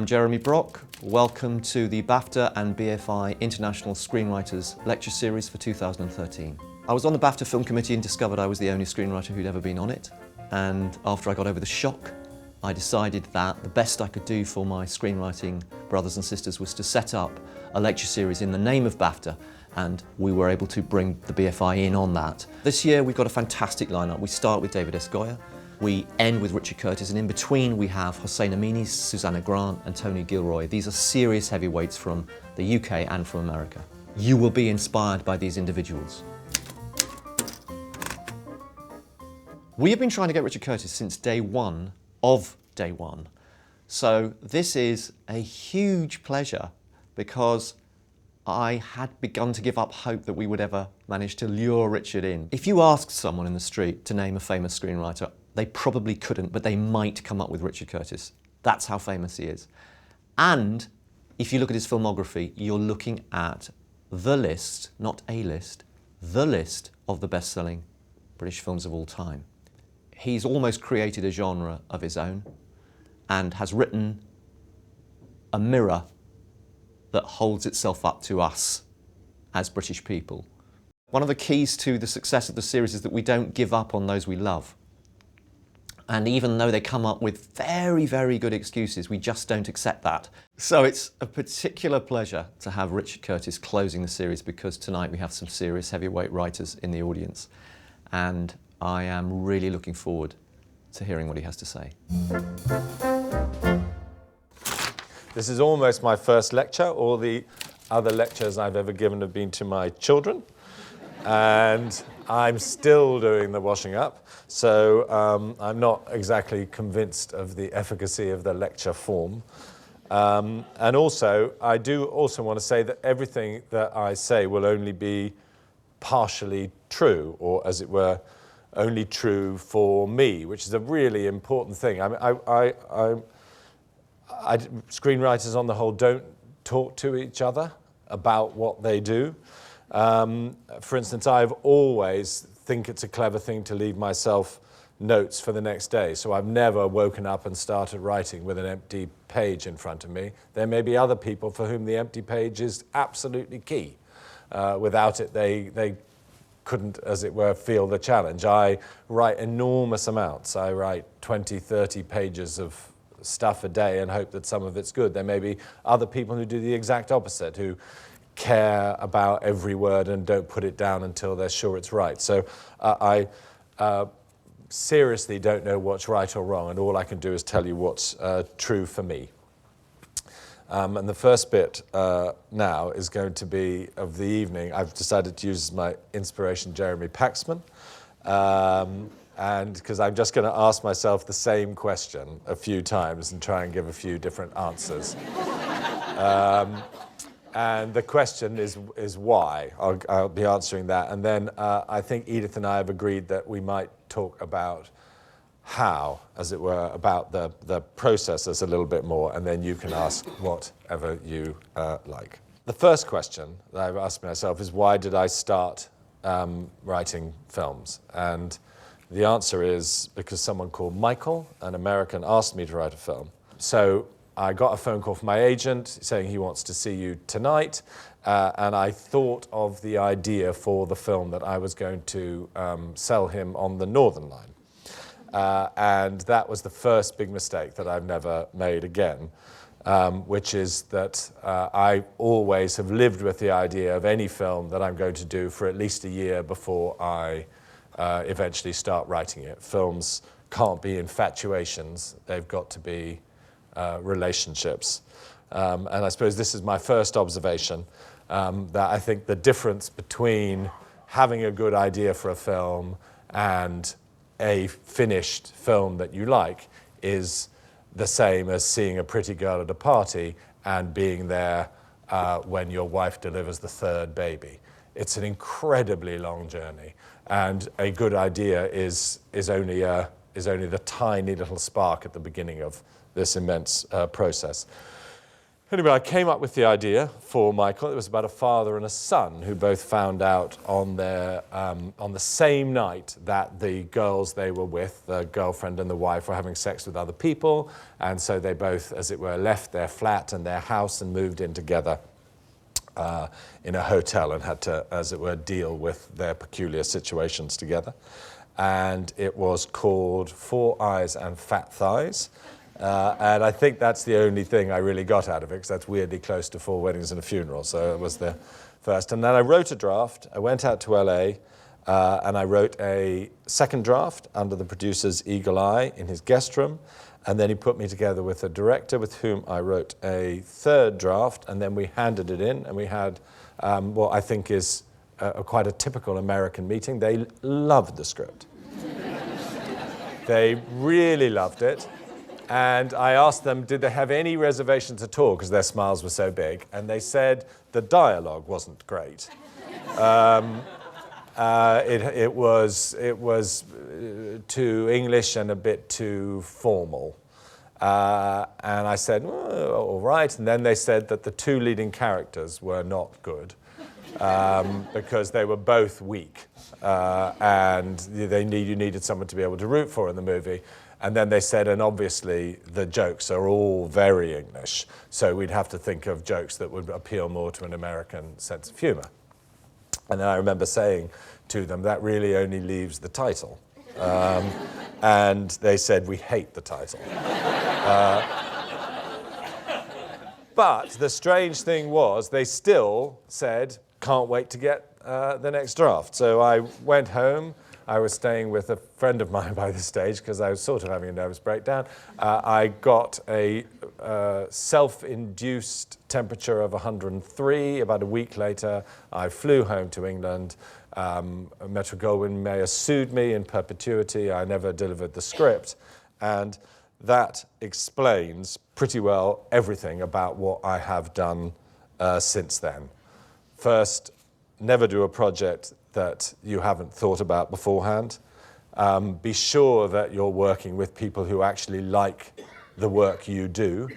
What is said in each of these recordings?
I'm Jeremy Brock. Welcome to the BAFTA and BFI International Screenwriters Lecture Series for 2013. I was on the BAFTA Film Committee and discovered I was the only screenwriter who'd ever been on it. And after I got over the shock, I decided that the best I could do for my screenwriting brothers and sisters was to set up a lecture series in the name of BAFTA, and we were able to bring the BFI in on that. This year we've got a fantastic lineup. We start with David S. Goyer, we end with Richard Curtis, and in between we have Hossein Amini, Susanna Grant and Tony Gilroy. These are serious heavyweights from the UK and from America. You will be inspired by these individuals. We have been trying to get Richard Curtis since day one of day one. So this is a huge pleasure because I had begun to give up hope that we would ever manage to lure Richard in. If you asked someone in the street to name a famous screenwriter, they probably couldn't, but they might come up with Richard Curtis. That's how famous he is. And if you look at his filmography, you're looking at the list, not a list, the list of the best-selling British films of all time. He's almost created a genre of his own and has written a mirror that holds itself up to us as British people. One of the keys to the success of the series is that we don't give up on those we love. And even though they come up with very, very good excuses, we just don't accept that. So it's a particular pleasure to have Richard Curtis closing the series, because tonight we have some serious heavyweight writers in the audience. And I am really looking forward to hearing what he has to say. This is almost my first lecture. All the other lectures I've ever given have been to my children. And I'm still doing the washing up. So I'm not exactly convinced of the efficacy of the lecture form. And also, I do also want to say that everything that I say will only be partially true, or as it were, only true for me, which is a really important thing. I mean, screenwriters on the whole don't talk to each other about what they do. For instance, I've always think it's a clever thing to leave myself notes for the next day. So I've never woken up and started writing with an empty page in front of me. There may be other people for whom the empty page is absolutely key. Without it, they couldn't, as it were, feel the challenge. I write enormous amounts. I write 20, 30 pages of stuff a day and hope that some of it's good. There may be other people who do the exact opposite, who care about every word and don't put it down until they're sure it's right. So I seriously don't know what's right or wrong, and all I can do is tell you what's true for me. And the first bit now is going to be of the evening. I've decided to use as my inspiration Jeremy Paxman, and because I'm just going to ask myself the same question a few times and try and give a few different answers. And the question is why. I'll be answering that. And then I think Edith and I have agreed that we might talk about how, as it were, about the processes a little bit more, and then you can ask whatever you like. The first question that I've asked myself is, why did I start writing films? And the answer is because someone called Michael, an American, asked me to write a film. So I got a phone call from my agent saying he wants to see you tonight, and I thought of the idea for the film that I was going to sell him on the Northern Line. And that was the first big mistake that I've never made again, which is that I always have lived with the idea of any film that I'm going to do for at least a year before I eventually start writing it. Films can't be infatuations, they've got to be relationships. And I suppose this is my first observation, that I think the difference between having a good idea for a film and a finished film that you like is the same as seeing a pretty girl at a party and being there when your wife delivers the third baby. It's an incredibly long journey, and a good idea is only the tiny little spark at the beginning of this immense process. Anyway, I came up with the idea for Michael. It was about a father and a son who both found out on their on the same night that the girls they were with, the girlfriend and the wife, were having sex with other people, and so they both, as it were, left their flat and their house and moved in together in a hotel and had to, as it were, deal with their peculiar situations together. And it was called Four Eyes and Fat Thighs. And I think that's the only thing I really got out of it, because that's weirdly close to Four Weddings and a Funeral. So it was the first. And then I wrote a draft. I went out to LA and I wrote a second draft under the producer's eagle eye in his guest room. And then he put me together with a director with whom I wrote a third draft. And then we handed it in, and we had what I think is quite a typical American meeting. They loved the script. They really loved it. And I asked them, did they have any reservations at all, because their smiles were so big. And they said the dialogue wasn't great. It was too English and a bit too formal. And I said, well, all right. And then they said that the two leading characters were not good because they were both weak. And you needed someone to be able to root for in the movie. And then they said, and obviously the jokes are all very English, so we'd have to think of jokes that would appeal more to an American sense of humor. And then I remember saying to them, that really only leaves the title. And they said, we hate the title. But the strange thing was, they still said, can't wait to get the next draft. So I went home. I was staying with a friend of mine by this stage because I was sort of having a nervous breakdown. I got a self-induced temperature of 103. About a week later, I flew home to England. Metro-Goldwyn-Mayer sued me in perpetuity. I never delivered the script. And that explains pretty well everything about what I have done since then. First, never do a project that you haven't thought about beforehand. Be sure that you're working with people who actually like the work you do,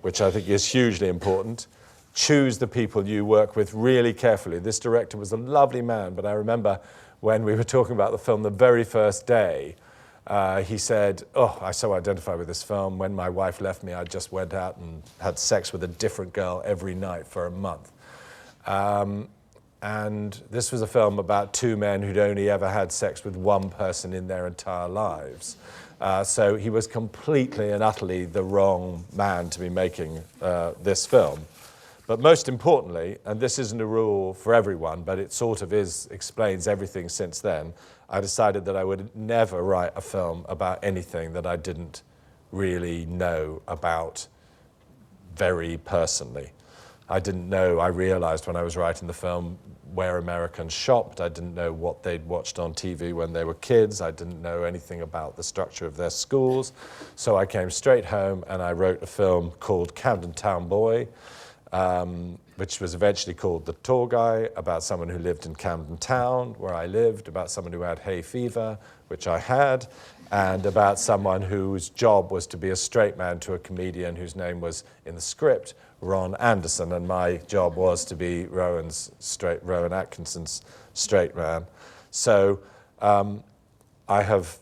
which I think is hugely important. Choose the people you work with really carefully. This director was a lovely man, but I remember when we were talking about the film the very first day, he said, oh, I so identify with this film. When my wife left me, I just went out and had sex with a different girl every night for a month. And this was a film about two men who'd only ever had sex with one person in their entire lives. So he was completely and utterly the wrong man to be making this film. But most importantly, and this isn't a rule for everyone, but it sort of explains everything since then, I decided that I would never write a film about anything that I didn't really know about very personally. I didn't know, I realized when I was writing the film where Americans shopped. I didn't know what they'd watched on TV when they were kids. I didn't know anything about the structure of their schools. So I came straight home and I wrote a film called Camden Town Boy, which was eventually called The Tall Guy, about someone who lived in Camden Town, where I lived, about someone who had hay fever, which I had, and about someone whose job was to be a straight man to a comedian whose name was, in the script, Ron Anderson, and my job was to be Rowan Atkinson's straight man. So I have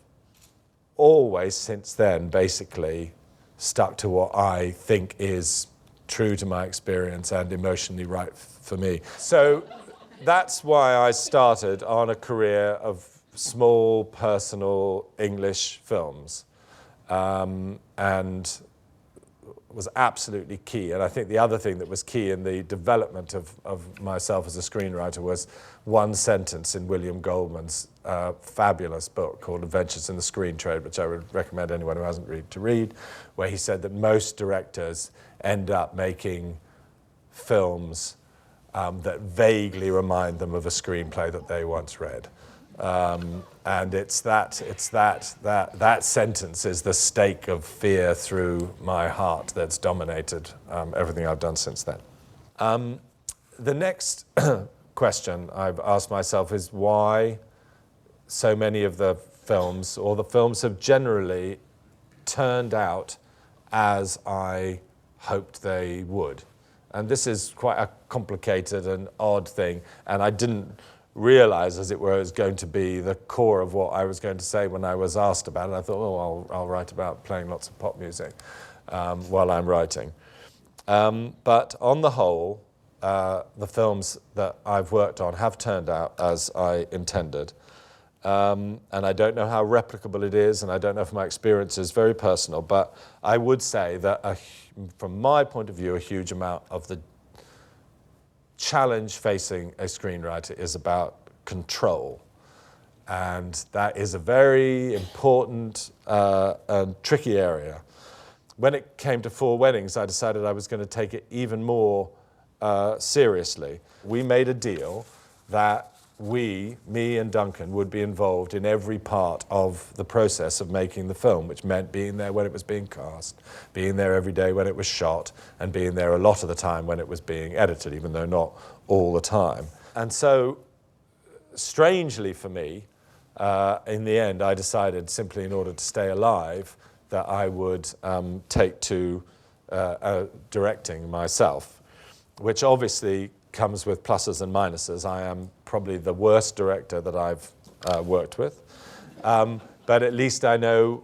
always since then basically stuck to what I think is true to my experience and emotionally right for me. So that's why I started on a career of small, personal English films, and was absolutely key. And I think the other thing that was key in the development of myself as a screenwriter was one sentence in William Goldman's fabulous book called Adventures in the Screen Trade, which I would recommend anyone who hasn't read to read, where he said that most directors end up making films that vaguely remind them of a screenplay that they once read. And it's that sentence is the stake of fear through my heart that's dominated everything I've done since then. The next question I've asked myself is why so many of the films, or the films have generally turned out as I hoped they would. And this is quite a complicated and odd thing, and I didn't realize, as it were, it was going to be the core of what I was going to say when I was asked about it. I thought, oh, I'll write about playing lots of pop music while I'm writing. But on the whole, the films that I've worked on have turned out as I intended. And I don't know how replicable it is, and I don't know if my experience is very personal, but I would say that from my point of view, a huge amount of the challenge facing a screenwriter is about control. And that is a very important and tricky area. When it came to Four Weddings, I decided I was going to take it even more seriously. We made a deal that me and Duncan, would be involved in every part of the process of making the film, which meant being there when it was being cast, being there every day when it was shot, and being there a lot of the time when it was being edited, even though not all the time. And so, strangely for me, in the end, I decided, simply in order to stay alive, that I would take to directing myself, which obviously comes with pluses and minuses. I am probably the worst director that I've worked with, but at least I know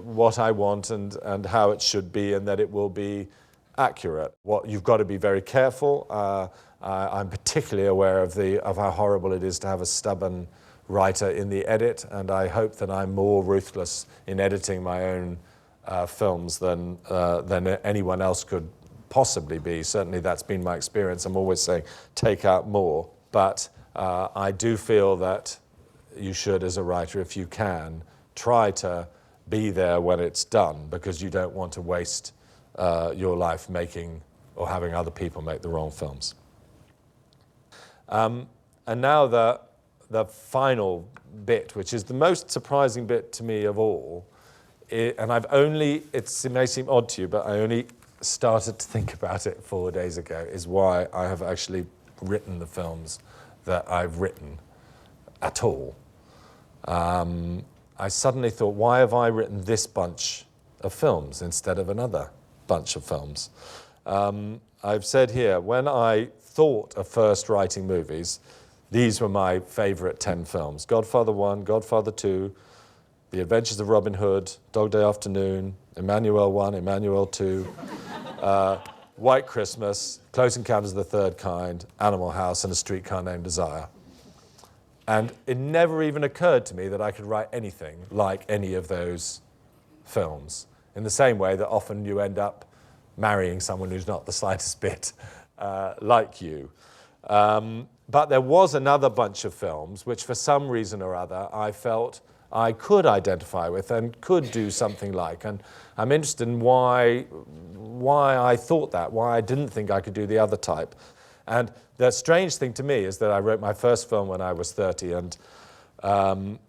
what I want and how it should be, and that it will be accurate. You've got to be very careful. I'm particularly aware of how horrible it is to have a stubborn writer in the edit, and I hope that I'm more ruthless in editing my own films than anyone else could possibly be. Certainly that's been my experience. I'm always saying take out more, but I do feel that you should, as a writer, if you can, try to be there when it's done, because you don't want to waste your life making or having other people make the wrong films. And now the final bit, which is the most surprising bit to me of all, and it may seem odd to you, but I only started to think about it 4 days ago, is why I have actually written the films that I've written at all. I suddenly thought, why have I written this bunch of films instead of another bunch of films? I've said here, when I thought of first writing movies, these were my favorite 10 films. Godfather 1, Godfather 2, The Adventures of Robin Hood, Dog Day Afternoon, Emmanuel 1, Emmanuel 2, White Christmas, Close Encounters of the Third Kind, Animal House, and A Streetcar Named Desire. And it never even occurred to me that I could write anything like any of those films, in the same way that often you end up marrying someone who's not the slightest bit like you. But there was another bunch of films which, for some reason or other, I felt I could identify with and could do something like. And I'm interested in why I thought that, why I didn't think I could do the other type. And the strange thing to me is that I wrote my first film when I was 30, and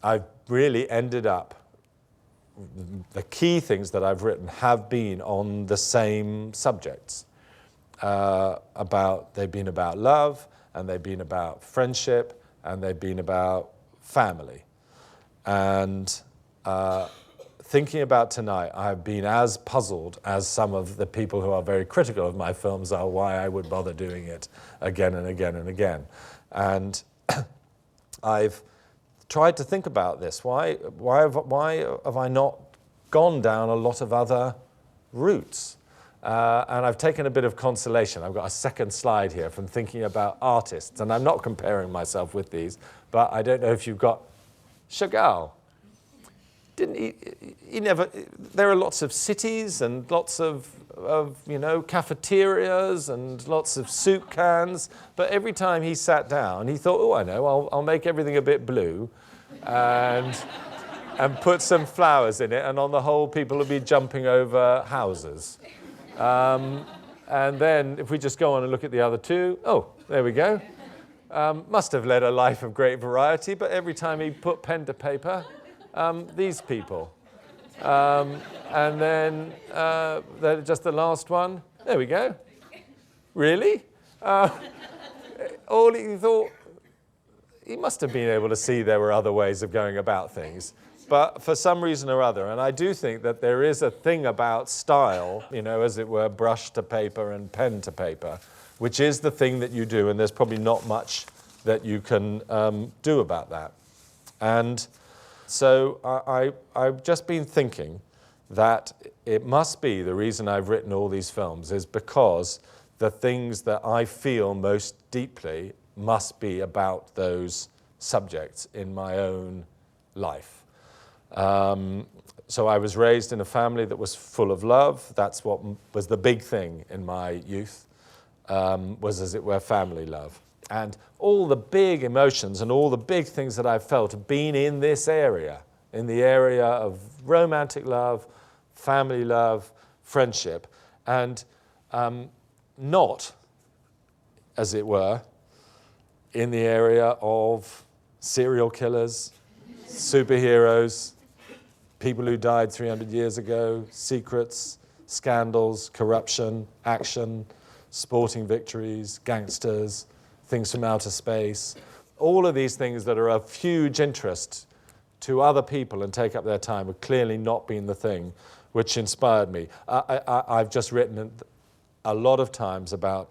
I've really ended up, the key things that I've written have been on the same subjects. They've been about love, and they've been about friendship, and they've been about family. And thinking about tonight, I've been as puzzled as some of the people who are very critical of my films are why I would bother doing it again and again and again. And I've tried to think about this. Why have I not gone down a lot of other routes? And I've taken a bit of consolation. I've got a second slide here from thinking about artists, and I'm not comparing myself with these, but I don't know if you've got Chagall. There are lots of cities and lots of cafeterias and lots of soup cans, but every time he sat down, he thought, oh, I know, I'll make everything a bit blue and put some flowers in it, and on the whole, people will be jumping over houses. And then if we just go on and look at the other two, oh, there we go. Must have led a life of great variety, but every time he put pen to paper, these people. And then just the last one, there we go. Really? All he thought, he must have been able to see there were other ways of going about things. but for some reason or other, and I do think that there is a thing about style, you know, as it were, brush to paper and pen to paper, which is the thing that you do, and there's probably not much that you can do about that. And so I've just been thinking that it must be the reason I've written all these films is because the things that I feel most deeply must be about those subjects in my own life. So I was raised in a family that was full of love. That's what was the big thing in my youth, was, as it were, family love. And all the big emotions and all the big things that I've felt have been in this area, in the area of romantic love, family love, friendship, and not, as it were, in the area of serial killers, superheroes, people who died 300 years ago, secrets, scandals, corruption, action, sporting victories, gangsters, things from outer space, all of these things that are of huge interest to other people and take up their time have clearly not been the thing which inspired me. I've just written a lot of times about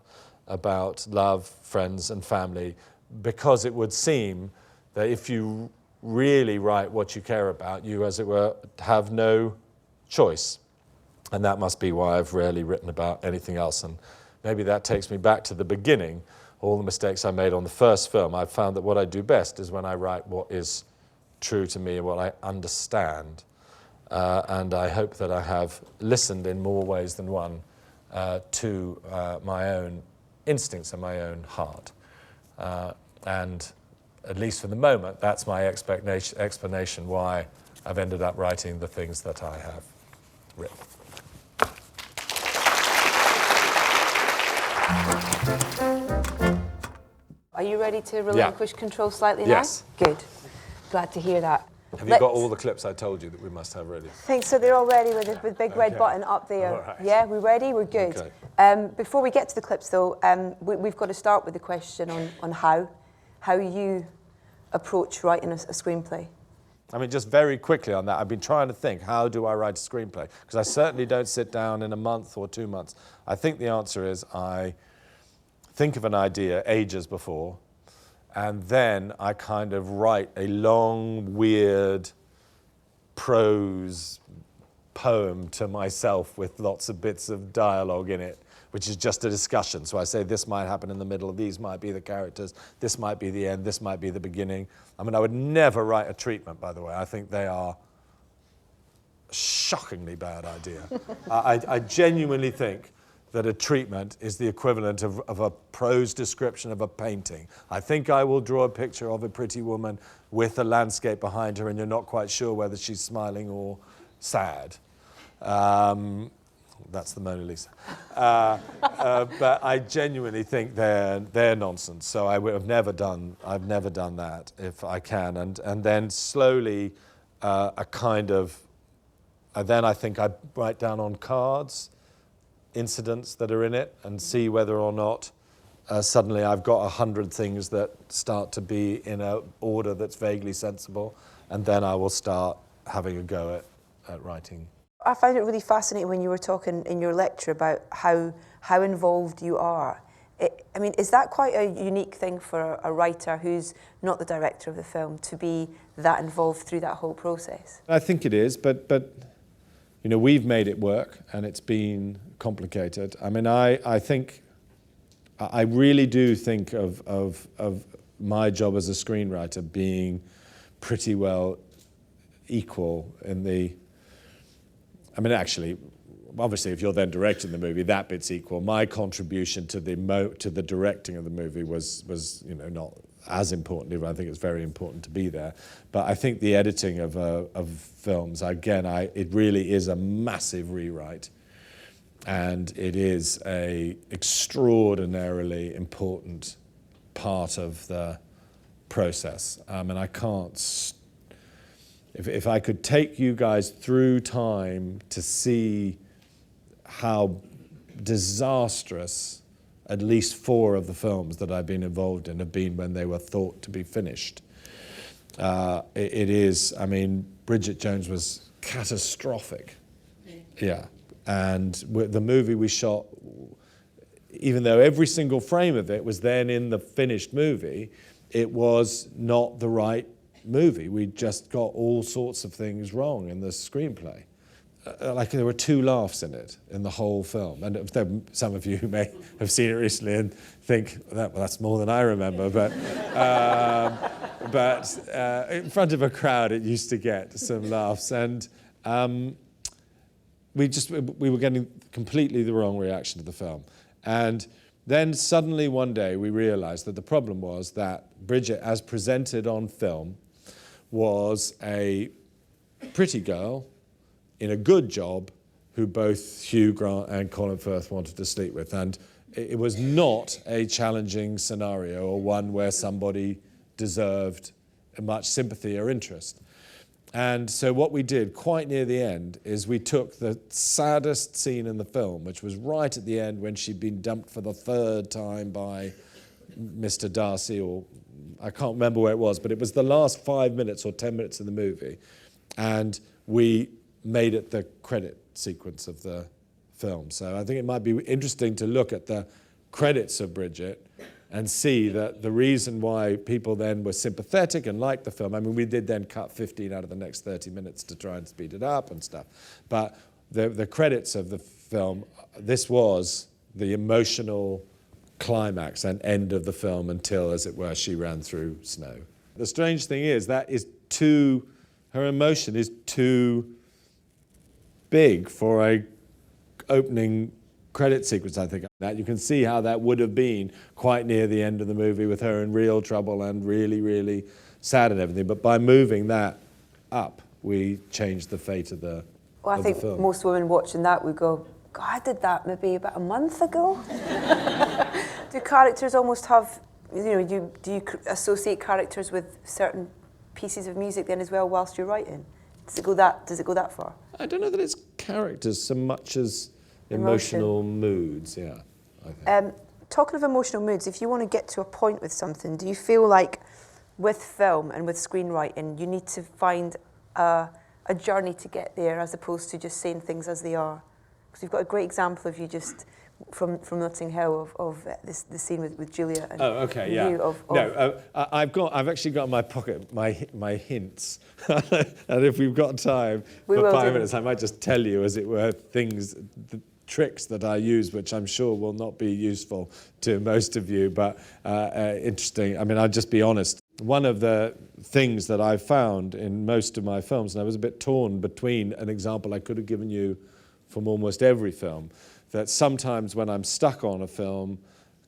love, friends, and family, because it would seem that if you really write what you care about, you, as it were, have no choice. And that must be why I've rarely written about anything else. And maybe that takes me back to the beginning, all the mistakes I made on the first film. I've found that what I do best is when I write what is true to me and what I understand. And I hope that I have listened in more ways than one to my own instincts and my own heart. And at least for the moment, that's my explanation why I've ended up writing the things that I have written. Are you ready to relinquish control slightly now? Yes. Good. Glad to hear that. Have you got all the clips I told you that we must have ready? I think so. They're all ready with the big red button up there. All right. Yeah, we're ready? We're good. Okay. Before we get to the clips, though, we've got to start with the question on how you approach writing a screenplay. I mean, just very quickly on that, I've been trying to think, how do I write a screenplay? Because I certainly don't sit down in a month or 2 months. I think the answer is I think of an idea ages before, and then I kind of write a long, weird prose poem to myself with lots of bits of dialogue in it, which is just a discussion. So I say, this might happen in the middle, these might be the characters, this might be the end, this might be the beginning. I mean, I would never write a treatment, by the way. I think they are a shockingly bad idea. I genuinely think that a treatment is the equivalent of a prose description of a painting. I think I will draw a picture of a pretty woman with a landscape behind her and you're not quite sure whether she's smiling or sad. That's the Mona Lisa. But I genuinely think they're nonsense. So I've never done that if I can. And then slowly then I think I write down on cards incidents that are in it and see whether or not suddenly I've got 100 things that start to be in an order that's vaguely sensible, and then I will start having a go at writing. I found it really fascinating when you were talking in your lecture about how involved you are. I mean, is that quite a unique thing for a writer who's not the director of the film to be that involved through that whole process? I think it is, but you know, we've made it work, and it's been complicated. I mean, I think, I really do think of my job as a screenwriter being pretty well equal in the, I mean, actually, obviously, if you're then directing the movie, that bit's equal. My contribution to the directing of the movie was you know, not as important, even I think it's very important to be there. But I think the editing of films, again, it really is a massive rewrite, and it is a extraordinarily important part of the process. And I can't. If I could take you guys through time to see how disastrous at least 4 of the films that I've been involved in have been when they were thought to be finished. it is, I mean, Bridget Jones was catastrophic. Yeah. And the movie we shot, even though every single frame of it was then in the finished movie, it was not the right movie. We just got all sorts of things wrong in the screenplay. Like there were 2 laughs in it, in the whole film. And some of you may have seen it recently and think, well, that's more than I remember. But in front of a crowd, it used to get some laughs. And we were getting completely the wrong reaction to the film. And then suddenly one day we realized that the problem was that Bridget, as presented on film, was a pretty girl in a good job who both Hugh Grant and Colin Firth wanted to sleep with. And it was not a challenging scenario or one where somebody deserved much sympathy or interest. And so what we did quite near the end is we took the saddest scene in the film, which was right at the end when she'd been dumped for the 3rd time by Mr. Darcy, or I can't remember where it was, but it was the last 5 minutes or 10 minutes of the movie. And we made it the credit sequence of the film. So I think it might be interesting to look at the credits of Bridget and see that the reason why people then were sympathetic and liked the film, I mean, we did then cut 15 out of the next 30 minutes to try and speed it up and stuff. But the credits of the film, this was the emotional climax and end of the film until, as it were, she ran through snow. The strange thing is that her emotion is too big for a opening credit sequence, I think. That you can see how that would have been quite near the end of the movie with her in real trouble and really, really sad and everything. But by moving that up, we changed the fate of the Well, I think most women watching that would go, God, I did that maybe about a month ago. Do characters almost have, do you associate characters with certain pieces of music then as well whilst you're writing? Does it go that far? I don't know that it's characters so much as emotional moods, yeah. I think. Talking of emotional moods, if you want to get to a point with something, do you feel like with film and with screenwriting, you need to find a journey to get there as opposed to just saying things as they are? Because you've got a great example of you just from Notting Hill of the scene with Julia. And No, I've actually got in my pocket my hints, and if we've got time for 5 minutes, I might just tell you, as it were, the tricks that I use, which I'm sure will not be useful to most of you, but interesting. I mean, I'll just be honest. One of the things that I found in most of my films, and I was a bit torn between an example I could have given you from almost every film, that sometimes when I'm stuck on a film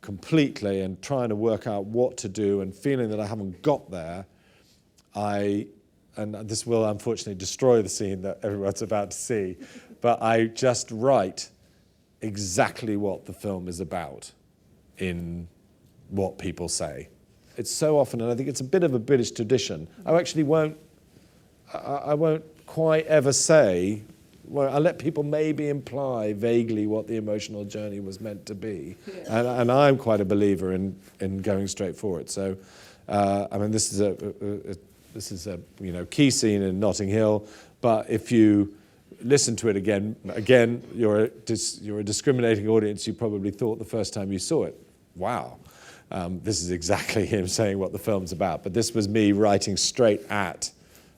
completely and trying to work out what to do and feeling that I haven't got there, and this will unfortunately destroy the scene that everyone's about to see, but I just write exactly what the film is about in what people say. It's so often, and I think it's a bit of a British tradition, I won't quite ever say, well, I let people maybe imply vaguely what the emotional journey was meant to be. Yeah. And I'm quite a believer in going straight for it. So, I mean, this is a key scene in Notting Hill, but if you listen to it again, you're a discriminating audience. You probably thought the first time you saw it, wow, this is exactly him saying what the film's about. But this was me writing straight at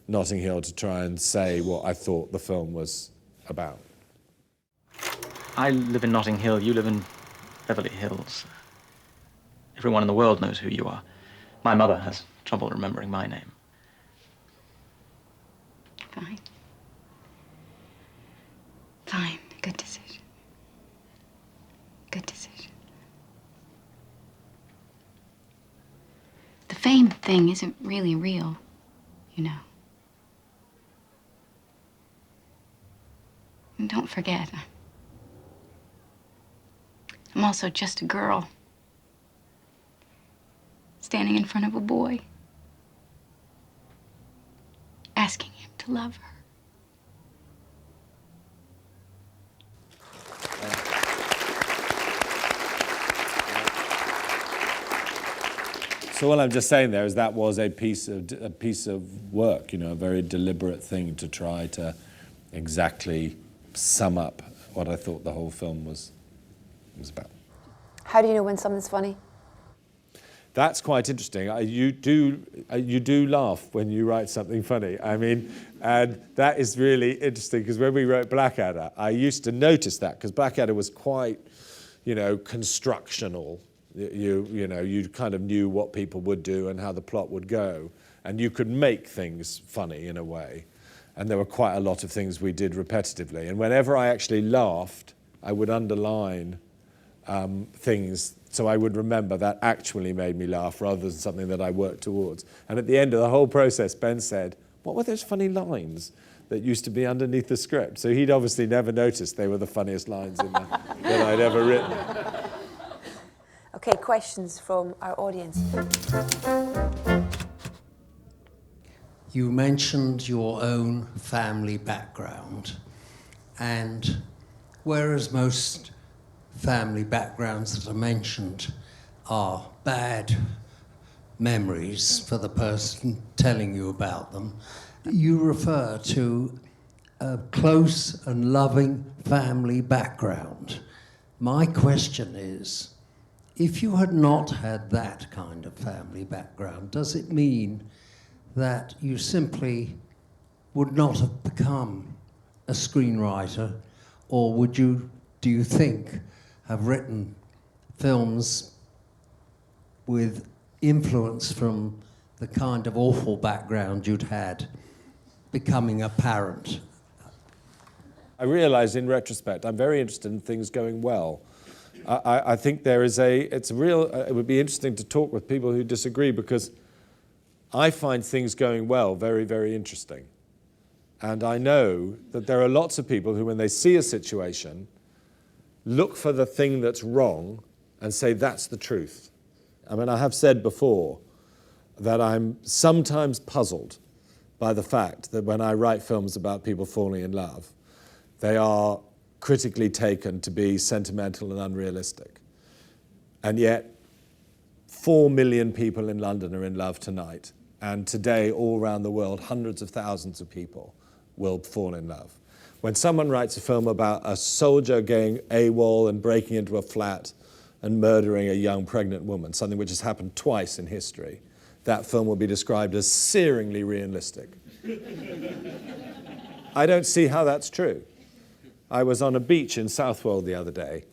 Notting Hill to try and say what I thought the film was about. I live in Notting Hill, you live in Beverly Hills. Everyone in the world knows who you are. My mother has trouble remembering my name. Fine. Fine. Good decision. Good decision. The fame thing isn't really real, you know. And don't forget, I'm also just a girl standing in front of a boy, asking him to love her. So all I'm just saying there is that was a piece of work, you know, a very deliberate thing to try to exactly sum up what I thought the whole film was about. How do you know when something's funny? That's quite interesting. You do laugh when you write something funny. I mean, and that is really interesting because when we wrote Blackadder, I used to notice that because Blackadder was quite, you know, constructional. You know, you kind of knew what people would do and how the plot would go, and you could make things funny in a way. And there were quite a lot of things we did repetitively. And whenever I actually laughed, I would underline things so I would remember that actually made me laugh rather than something that I worked towards. And at the end of the whole process, Ben said, "What were those funny lines that used to be underneath the script?" So he'd obviously never noticed they were the funniest lines that I'd ever written. Okay, questions from our audience. You mentioned your own family background, and whereas most family backgrounds that are mentioned are bad memories for the person telling you about them, you refer to a close and loving family background. My question is, if you had not had that kind of family background, does it mean that you simply would not have become a screenwriter, or would you, do you think, have written films with influence from the kind of awful background you'd had becoming apparent? I realise in retrospect, I'm very interested in things going well. I think there is it would be interesting to talk with people who disagree because I find things going well very, very interesting. And I know that there are lots of people who, when they see a situation, look for the thing that's wrong and say that's the truth. I mean, I have said before that I'm sometimes puzzled by the fact that when I write films about people falling in love, they are critically taken to be sentimental and unrealistic. And yet, 4 million people in London are in love tonight. And today, all around the world, hundreds of thousands of people will fall in love. When someone writes a film about a soldier going AWOL and breaking into a flat and murdering a young pregnant woman, something which has happened twice in history, that film will be described as searingly realistic. I don't see how that's true. I was on a beach in Southwold the other day,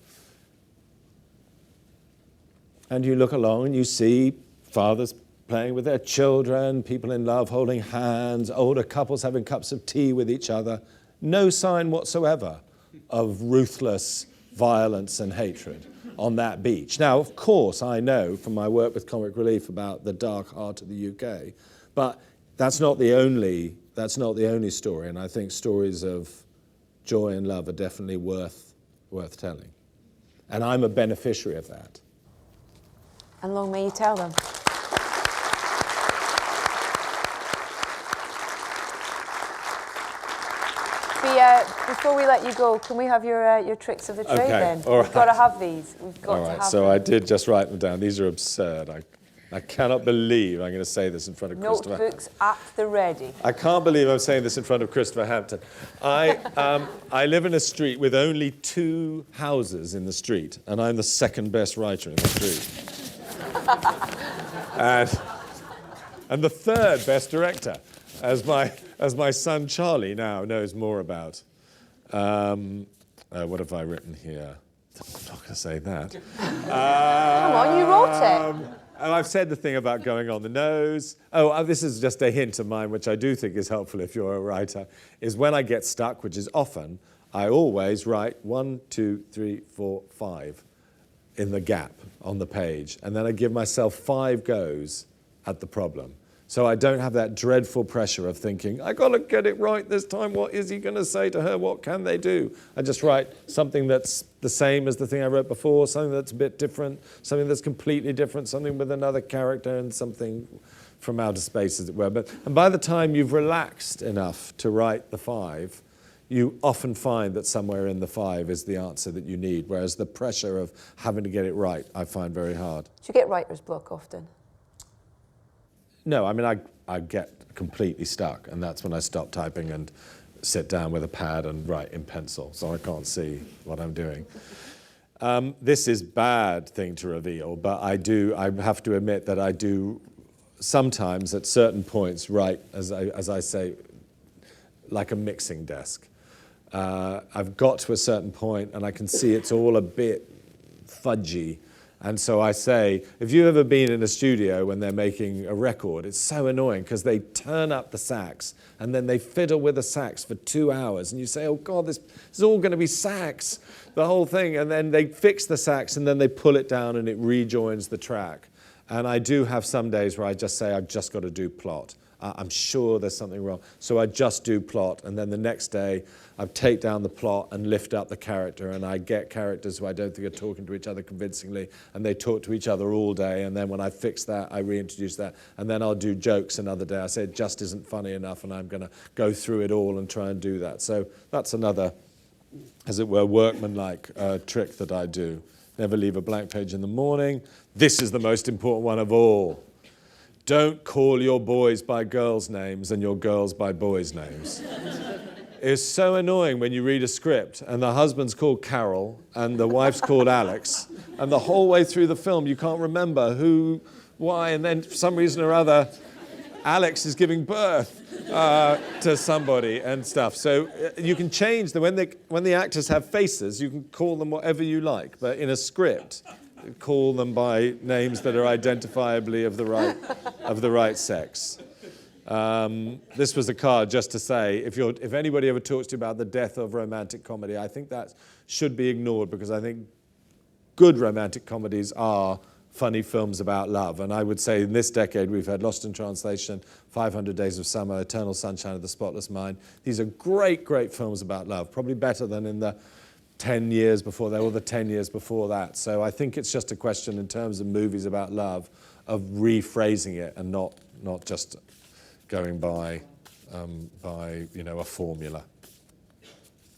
and you look along and you see fathers playing with their children, people in love holding hands, older couples having cups of tea with each other. No sign whatsoever of ruthless violence and hatred on that beach. Now, of course, I know from my work with Comic Relief about the dark heart of the UK, but that's not the only story, and I think stories of joy and love are definitely worth telling. And I'm a beneficiary of that. And long may you tell them. Before we let you go, can we have your tricks of the trade then? All right. We've got to have these. We've got All to right, have so them. I did just write them down. These are absurd. I cannot believe I'm going to say this in front of Christopher. Notebooks at the ready. I can't believe I'm saying this in front of Christopher Hampton. I live in a street with only 2 houses in the street, and I'm the second best writer in the street. and the third best director, as my son Charlie now knows more about. What have I written here? I'm not going to say that. Come on, you wrote it. And I've said the thing about going on the nose. Oh, this is just a hint of mine, which I do think is helpful if you're a writer, is when I get stuck, which is often, I always write 1, 2, 3, 4, 5 in the gap on the page. And then I give myself 5 goes at the problem. So I don't have that dreadful pressure of thinking, I got to get it right this time. What is he going to say to her? What can they do? I just write something that's the same as the thing I wrote before, something that's a bit different, something that's completely different, something with another character and something from outer space, as it were. And by the time you've relaxed enough to write the 5, you often find that somewhere in the 5 is the answer that you need, whereas the pressure of having to get it right, I find very hard. Do you get writer's block often? No, I mean, I get completely stuck, and that's when I stop typing and sit down with a pad and write in pencil, so I can't see what I'm doing. This is a bad thing to reveal, but I have to admit that I do sometimes at certain points write, as I say, like a mixing desk. I've got to a certain point and I can see it's all a bit fudgy. And so I say, if you've ever been in a studio when they're making a record, it's so annoying because they turn up the sax and then they fiddle with the sax for 2 hours. And you say, oh God, this is all going to be sax, the whole thing. And then they fix the sax and then they pull it down and it rejoins the track. And I do have some days where I just say, I've just got to do plot. I'm sure there's something wrong. So I just do plot, and then the next day I take down the plot and lift up the character, and I get characters who I don't think are talking to each other convincingly, and they talk to each other all day, and then when I fix that, I reintroduce that, and then I'll do jokes another day. I say it just isn't funny enough, and I'm going to go through it all and try and do that. So that's another, as it were, workmanlike trick that I do. Never leave a blank page in the morning. This is the most important one of all. Don't call your boys by girls' names and your girls by boys' names. It's so annoying when you read a script and the husband's called Carol and the wife's called Alex, and the whole way through the film you can't remember who, why, and then for some reason or other, Alex is giving birth to somebody and stuff. So you can change when the actors have faces, you can call them whatever you like, but in a script, call them by names that are identifiably of the right sex. This was a card just to say, if anybody ever talks to you about the death of romantic comedy, I think that should be ignored, because I think good romantic comedies are funny films about love. And I would say in this decade we've had Lost in Translation, 500 Days of Summer, Eternal Sunshine of the Spotless Mind. These are great, great films about love, probably better than in the 10 years before that, or the 10 years before that. So I think it's just a question in terms of movies about love of rephrasing it and not just going by a formula.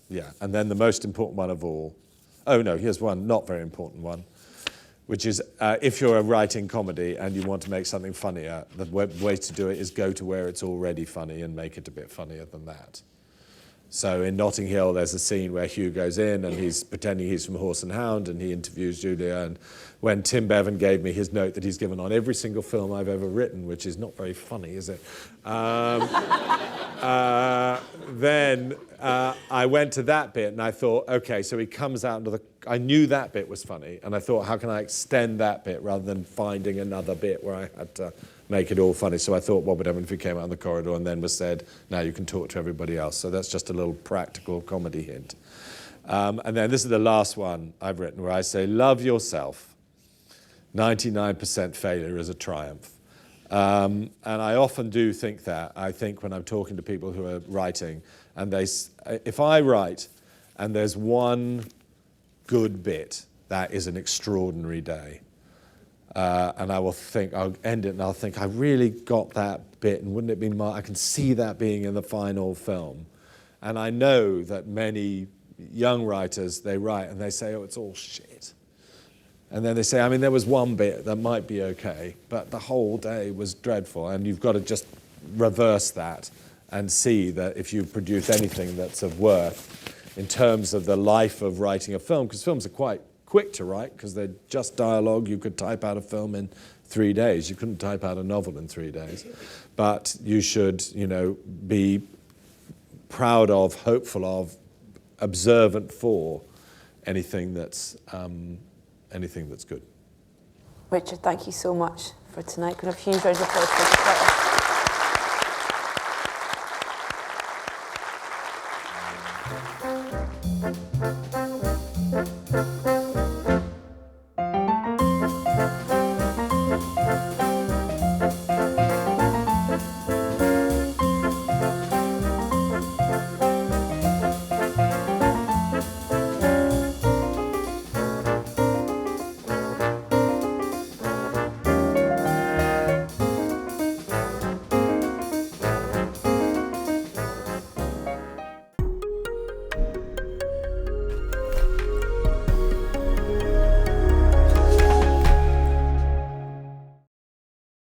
Yeah, and then the most important one of all. Oh no, here's one not very important one, which is if you're writing comedy and you want to make something funnier, the way to do it is go to where it's already funny and make it a bit funnier than that. So in Notting Hill, there's a scene where Hugh goes in and he's pretending he's from Horse and Hound and he interviews Julia. And when Tim Bevan gave me his note that he's given on every single film I've ever written, which is not very funny, is it? Then I went to that bit and I thought, okay, so he comes out into I knew that bit was funny, and I thought, how can I extend that bit rather than finding another bit where I had to make it all funny? So I thought, what would happen if he came out in the corridor and then was said, now you can talk to everybody else. So that's just a little practical comedy hint. And then this is the last one I've written, where I say, love yourself. 99% failure is a triumph. And I often do think that. I think when I'm talking to people who are writing, and if I write and there's one good bit, that is an extraordinary day. And I'll end it and I'll think, I really got that bit, and wouldn't it be I can see that being in the final film. And I know that many young writers, they write and they say, oh, it's all shit. And then they say, I mean, there was one bit that might be okay, but the whole day was dreadful. And you've got to just reverse that and see that if you produce anything that's of worth in terms of the life of writing a film, because films are quite quick to write, because they're just dialogue. You could type out a film in 3 days. You couldn't type out a novel in 3 days. But you should, be proud of, hopeful of, observant for anything that's good. Richard, thank you so much for tonight. Could I have a huge round of applause for